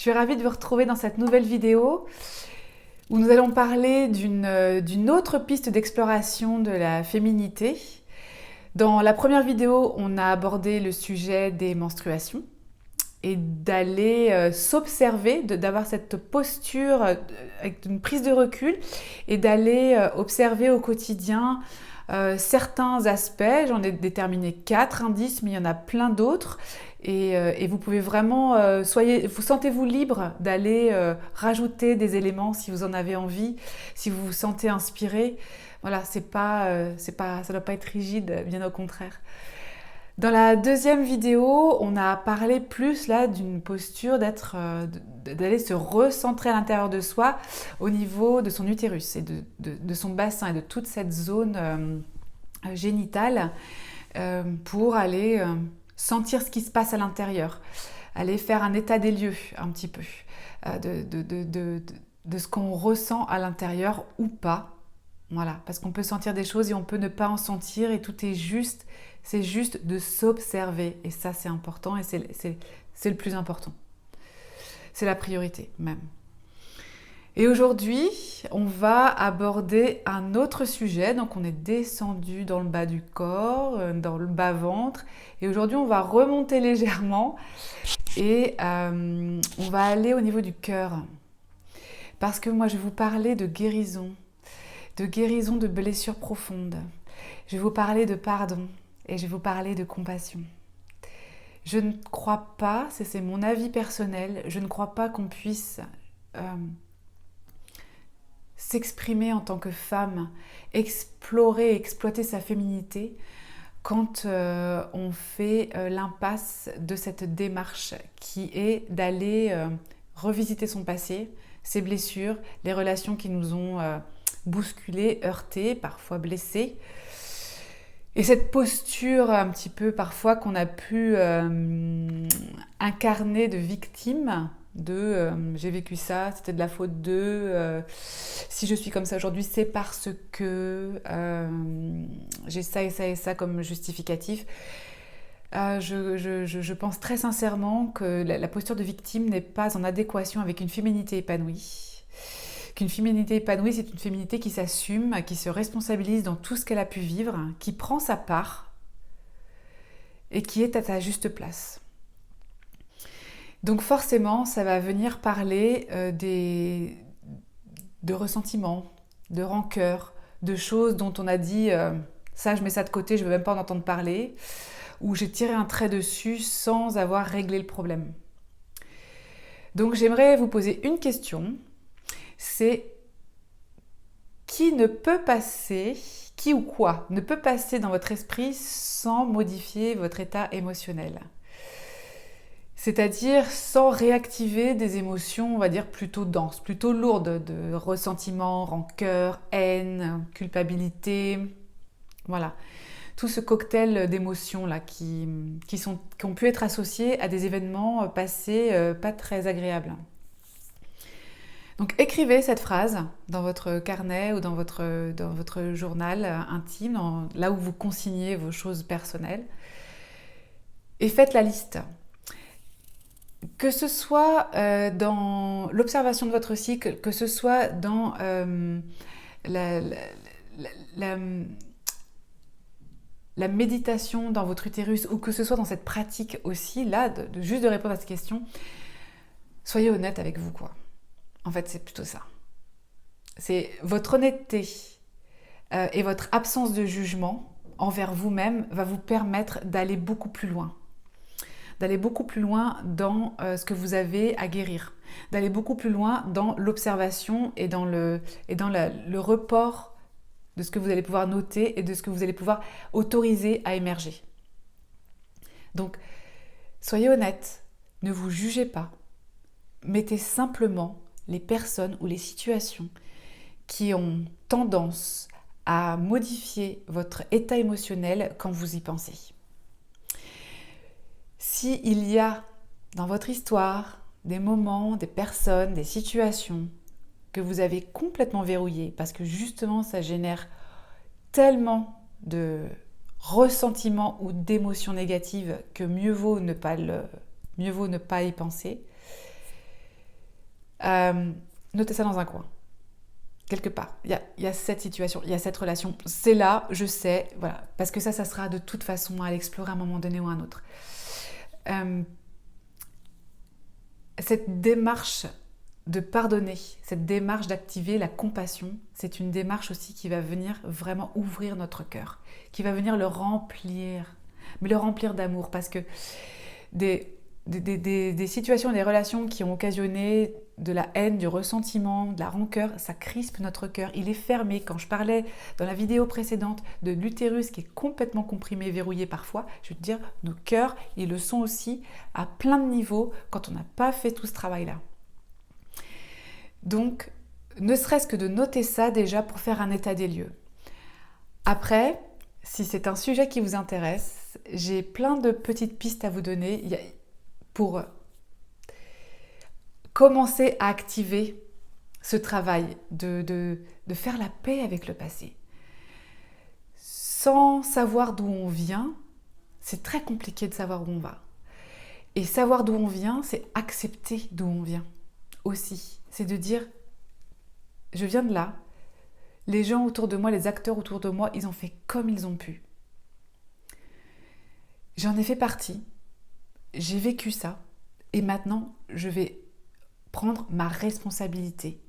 suis ravie de vous retrouver dans cette nouvelle vidéo où nous allons parler d'une autre piste d'exploration de la féminité. Dans la première vidéo, on a abordé le sujet des menstruations et d'aller s'observer, d'avoir cette posture avec une prise de recul et d'aller observer au quotidien certains aspects. J'en ai déterminé 4 indices, mais il y en a plein d'autres. Et vous pouvez vraiment, sentez-vous libre d'aller rajouter des éléments si vous en avez envie, si vous vous sentez inspiré. Voilà, ça ne doit pas être rigide, bien au contraire. Dans la deuxième vidéo, on a parlé plus là d'une posture d'aller se recentrer à l'intérieur de soi au niveau de son utérus et de son bassin et de toute cette zone génitale pour aller sentir ce qui se passe à l'intérieur, aller faire un état des lieux un petit peu de ce qu'on ressent à l'intérieur ou pas. Voilà, parce qu'on peut sentir des choses et on peut ne pas en sentir et tout est juste. C'est juste de s'observer et ça c'est important et c'est le plus important. C'est la priorité même. Et aujourd'hui, on va aborder un autre sujet. Donc on est descendu dans le bas du corps, dans le bas-ventre. Et aujourd'hui, on va remonter légèrement et on va aller au niveau du cœur. Parce que moi, je vais vous parler de guérison de blessures profondes. Je vais vous parler de pardon. Et je vais vous parler de compassion. Je ne crois pas, c'est mon avis personnel, je ne crois pas qu'on puisse s'exprimer en tant que femme, explorer, exploiter sa féminité quand on fait l'impasse de cette démarche qui est d'aller revisiter son passé, ses blessures, les relations qui nous ont bousculées, heurtées, parfois blessées. Et cette posture un petit peu parfois qu'on a pu incarner de victime, j'ai vécu ça, c'était de la faute de, si je suis comme ça aujourd'hui, c'est parce que j'ai ça et ça et ça comme justificatif. Je pense très sincèrement que la posture de victime n'est pas en adéquation avec une féminité épanouie. Qu'une féminité épanouie, c'est une féminité qui s'assume, qui se responsabilise dans tout ce qu'elle a pu vivre, qui prend sa part et qui est à sa juste place. Donc forcément, ça va venir parler de ressentiments, de rancœur, de choses dont on a dit ça, je mets ça de côté, je ne veux même pas en entendre parler, ou j'ai tiré un trait dessus sans avoir réglé le problème. Donc j'aimerais vous poser une question. C'est qui ou quoi ne peut passer dans votre esprit sans modifier votre état émotionnel. C'est-à-dire sans réactiver des émotions, on va dire, plutôt denses, plutôt lourdes, de ressentiment, rancœur, haine, culpabilité. Voilà. Tout ce cocktail d'émotions là qui ont pu être associés à des événements passés pas très agréables. Donc écrivez cette phrase dans votre carnet ou dans votre journal intime, là où vous consignez vos choses personnelles, et faites la liste. Que ce soit dans l'observation de votre cycle, que ce soit dans la méditation dans votre utérus, ou que ce soit dans cette pratique aussi, là, juste de répondre à cette question, soyez honnête avec vous, quoi. En fait, c'est plutôt ça. C'est votre honnêteté et votre absence de jugement envers vous-même va vous permettre d'aller beaucoup plus loin. D'aller beaucoup plus loin dans ce que vous avez à guérir. D'aller beaucoup plus loin dans l'observation et dans le report de ce que vous allez pouvoir noter et de ce que vous allez pouvoir autoriser à émerger. Donc, soyez honnête, ne vous jugez pas. Mettez simplement les personnes ou les situations qui ont tendance à modifier votre état émotionnel quand vous y pensez. S'il y a dans votre histoire des moments, des personnes, des situations que vous avez complètement verrouillées parce que justement ça génère tellement de ressentiments ou d'émotions négatives que mieux vaut ne pas y penser, notez ça dans un coin. Quelque part, il y a cette situation, il y a cette relation. C'est là, je sais, voilà. Parce que ça sera de toute façon à l'explorer à un moment donné ou à un autre. Cette démarche de pardonner, cette démarche d'activer la compassion, c'est une démarche aussi qui va venir vraiment ouvrir notre cœur, qui va venir le remplir, mais le remplir d'amour, parce que des situations, des relations qui ont occasionné de la haine, du ressentiment, de la rancœur, ça crispe notre cœur, il est fermé. Quand je parlais dans la vidéo précédente de l'utérus qui est complètement comprimé, verrouillé parfois, je veux te dire, nos cœurs, ils le sont aussi à plein de niveaux quand on n'a pas fait tout ce travail-là. Donc, ne serait-ce que de noter ça déjà pour faire un état des lieux. Après, si c'est un sujet qui vous intéresse, j'ai plein de petites pistes à vous donner pour commencer à activer ce travail de faire la paix avec le passé. Sans savoir d'où on vient, c'est très compliqué de savoir où on va. Et savoir d'où on vient, c'est accepter d'où on vient aussi. C'est de dire, je viens de là, les gens autour de moi, les acteurs autour de moi, ils ont fait comme ils ont pu. J'en ai fait partie, j'ai vécu ça, et maintenant, je vais prendre ma responsabilité.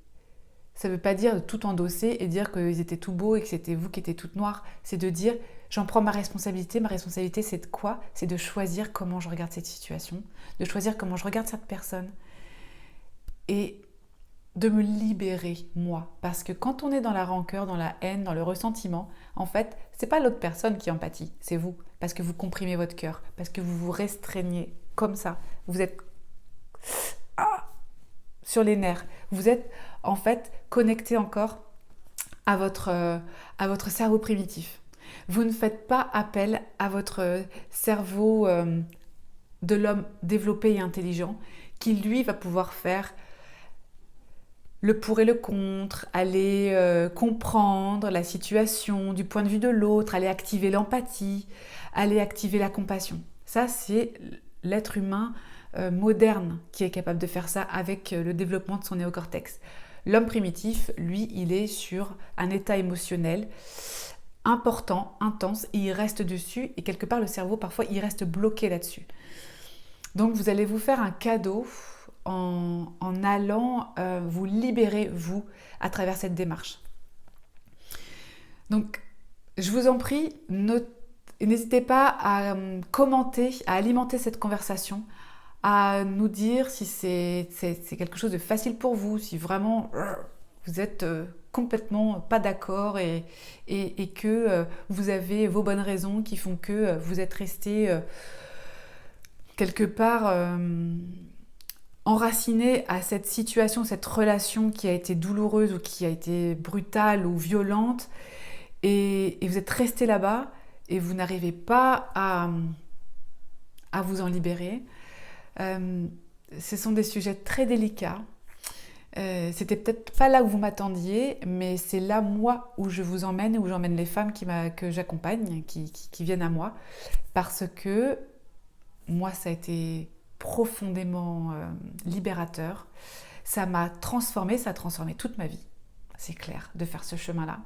Ça ne veut pas dire de tout endosser et dire qu'ils étaient tout beaux et que c'était vous qui étiez toute noire. C'est de dire, j'en prends ma responsabilité. Ma responsabilité, c'est de quoi? C'est de choisir comment je regarde cette situation, de choisir comment je regarde cette personne et de me libérer, moi. Parce que quand on est dans la rancœur, dans la haine, dans le ressentiment, en fait, c'est pas l'autre personne qui empathie, c'est vous. Parce que vous comprimez votre cœur, parce que vous vous restreignez comme ça. Vous êtes sur les nerfs. Vous êtes en fait connecté encore à votre cerveau primitif. Vous ne faites pas appel à votre cerveau de l'homme développé et intelligent qui, lui, va pouvoir faire le pour et le contre, aller comprendre la situation du point de vue de l'autre, aller activer l'empathie, aller activer la compassion. Ça, c'est l'être humain moderne qui est capable de faire ça avec le développement de son néocortex. L'homme primitif, lui, il est sur un état émotionnel important, intense, et il reste dessus, et quelque part le cerveau, parfois, il reste bloqué là-dessus. Donc vous allez vous faire un cadeau en allant vous libérer, vous, à travers cette démarche. Donc, je vous en prie, n'hésitez pas à commenter, à alimenter cette conversation, à nous dire si c'est quelque chose de facile pour vous, si vraiment vous êtes complètement pas d'accord et que vous avez vos bonnes raisons qui font que vous êtes resté quelque part enraciné à cette situation, cette relation qui a été douloureuse ou qui a été brutale ou violente et vous êtes resté là-bas et vous n'arrivez pas à vous en libérer. Ce sont des sujets très délicats. C'était peut-être pas là où vous m'attendiez, mais c'est là, moi, où je vous emmène, où j'emmène les femmes que j'accompagne, qui viennent à moi, parce que moi, ça a été profondément libérateur. Ça m'a transformée, ça a transformé toute ma vie, c'est clair, de faire ce chemin-là.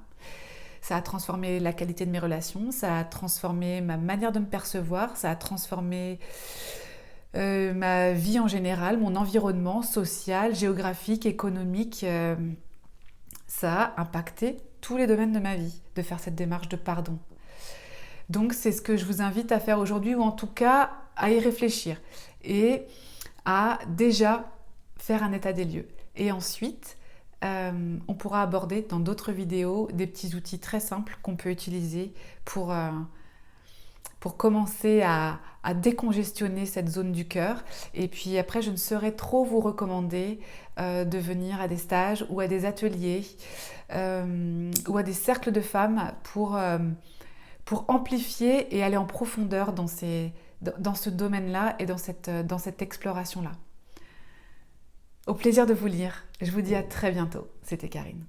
Ça a transformé la qualité de mes relations, ça a transformé ma manière de me percevoir, ça a transformé ma vie en général, mon environnement social, géographique, économique. Ça a impacté tous les domaines de ma vie, de faire cette démarche de pardon. Donc c'est ce que je vous invite à faire aujourd'hui, ou en tout cas à y réfléchir et à déjà faire un état des lieux. Et ensuite, on pourra aborder dans d'autres vidéos des petits outils très simples qu'on peut utiliser pour commencer à décongestionner cette zone du cœur. Et puis après, je ne saurais trop vous recommander de venir à des stages ou à des ateliers ou à des cercles de femmes pour amplifier et aller en profondeur dans ce domaine-là et dans cette exploration-là. Au plaisir de vous lire. Je vous dis à très bientôt. C'était Karine.